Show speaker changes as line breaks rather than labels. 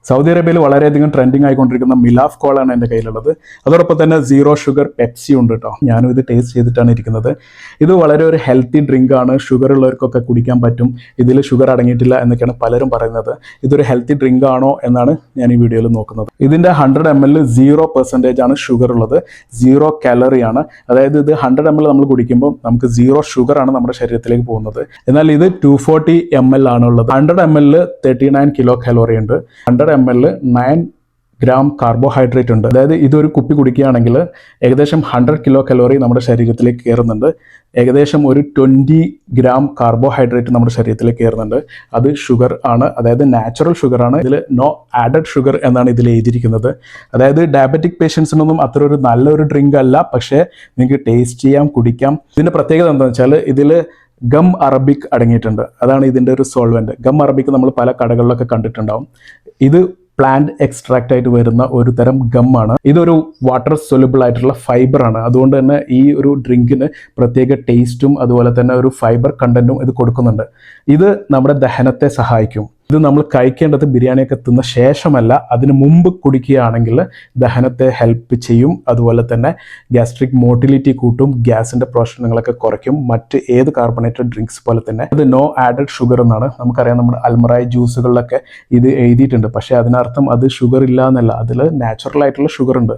Saudi അറേബ്യയിൽ വളരെയധികം trending ആയിക്കൊണ്ടിരിക്കുന്ന Milaf കോളാണ് എൻ്റെ കയ്യിലുള്ളത്. അതോടൊപ്പം തന്നെ 0 ഷുഗർ പെപ്സി ഉണ്ട് കേട്ടോ. ഞാനും ഇത് ടേസ്റ്റ് ചെയ്തിട്ടാണ് ഇരിക്കുന്നത്. ഇത് വളരെ ഒരു ഹെൽത്തി ഡ്രിങ്ക് ആണ്, ഷുഗർ ഉള്ളവർക്കൊക്കെ കുടിക്കാൻ പറ്റും. ഇതിൽ ഷുഗർ അടങ്ങിയിട്ടില്ല എന്നൊക്കെയാണ് പലരും പറയുന്നത്. ഇതൊരു ഹെൽത്തി ഡ്രിങ്ക് ആണോ എന്നാണ് ഞാൻ ഈ വീഡിയോയിൽ നോക്കുന്നത്. ഇതിൻ്റെ 100 ml 0% ആണ് ഷുഗർ ഉള്ളത്, 0 കാലറി ആണ്. അതായത് ഇത് 100 ml നമ്മൾ കുടിക്കുമ്പോൾ നമുക്ക് 0 ഷുഗർ ആണ് നമ്മുടെ ശരീരത്തിലേക്ക് പോകുന്നത്. എന്നാൽ ഇത് 240 ml ആണുള്ളത്. 100 ml 39 കിലോ കാലോറി ഉണ്ട്, 100 ml 9 ഗ്രാം കാർബോഹൈഡ്രേറ്റ് ഉണ്ട്. അതായത് ഇതൊരു കുപ്പി കുടിക്കുകയാണെങ്കിൽ ഏകദേശം 100 കിലോ കലോറി നമ്മുടെ ശരീരത്തിലേക്ക് കയറുന്നുണ്ട്. ഏകദേശം ഒരു 20 ഗ്രാം കാർബോഹൈഡ്രേറ്റ് നമ്മുടെ ശരീരത്തിലേക്ക് കയറുന്നുണ്ട്. അത് ഷുഗർ ആണ്, അതായത് നാച്ചുറൽ ഷുഗർ ആണ്. ഇതിൽ നോ ആഡഡ് ഷുഗർ എന്നാണ് ഇതിൽ എഴുതിയിരിക്കുന്നത്. അതായത് ഡയബറ്റിക് പേഷ്യൻസിനൊന്നും അത്ര ഒരു നല്ലൊരു ഡ്രിങ്ക് അല്ല, പക്ഷേ നിങ്ങൾക്ക് ടേസ്റ്റ് ചെയ്യാം, കുടിക്കാം. ഇതിൻ്റെ പ്രത്യേകത എന്താണെന്ന് വെച്ചാൽ ഇതിൽ ഗം അറബിക് അടങ്ങിയിട്ടുണ്ട്. അതാണ് ഇതിൻ്റെ ഒരു സോൾവെന്റ്. ഗം അറബിക് നമ്മൾ പല കടകളിലൊക്കെ കണ്ടിട്ടുണ്ടാവും. ഇത് പ്ലാന്റ് എക്സ്ട്രാക്റ്റ് ആയിട്ട് വരുന്ന ഒരു തരം ഗമ്മാണ്. ഇതൊരു വാട്ടർ സൊല്യൂബിൾ ആയിട്ടുള്ള ഫൈബർ ആണ്. അതുകൊണ്ട് തന്നെ ഈ ഒരു ഡ്രിങ്കിന് പ്രത്യേക ടേസ്റ്റും അതുപോലെ തന്നെ ഒരു ഫൈബർ കണ്ടന്റും ഇത് കൊടുക്കുന്നുണ്ട്. ഇത് നമ്മുടെ ദഹനത്തെ സഹായിക്കും. ഇത് നമ്മൾ കഴിക്കേണ്ടത് ബിരിയാണിയൊക്കെ തിന്ന ശേഷമല്ല, അതിന് മുമ്പ് കുടിക്കുകയാണെങ്കിൽ ദഹനത്തെ ഹെൽപ്പ് ചെയ്യും. അതുപോലെ തന്നെ ഗ്യാസ്ട്രിക് മോട്ടിലിറ്റി കൂട്ടും, ഗ്യാസിന്റെ പ്രശ്നങ്ങളൊക്കെ കുറയ്ക്കും. മറ്റ് ഏത് കാർബണേറ്റഡ് ഡ്രിങ്ക്സ് പോലെ തന്നെ ഇത് നോ ആഡഡ് ഷുഗർ എന്നാണ്. നമുക്കറിയാം നമ്മുടെ അൽമറായി ജ്യൂസുകളിലൊക്കെ ഇത് എഴുതിയിട്ടുണ്ട്, പക്ഷേ അതിനർത്ഥം അത് ഷുഗർ ഇല്ല എന്നല്ല, അതിൽ നാച്ചുറൽ ആയിട്ടുള്ള ഷുഗർ ഉണ്ട്.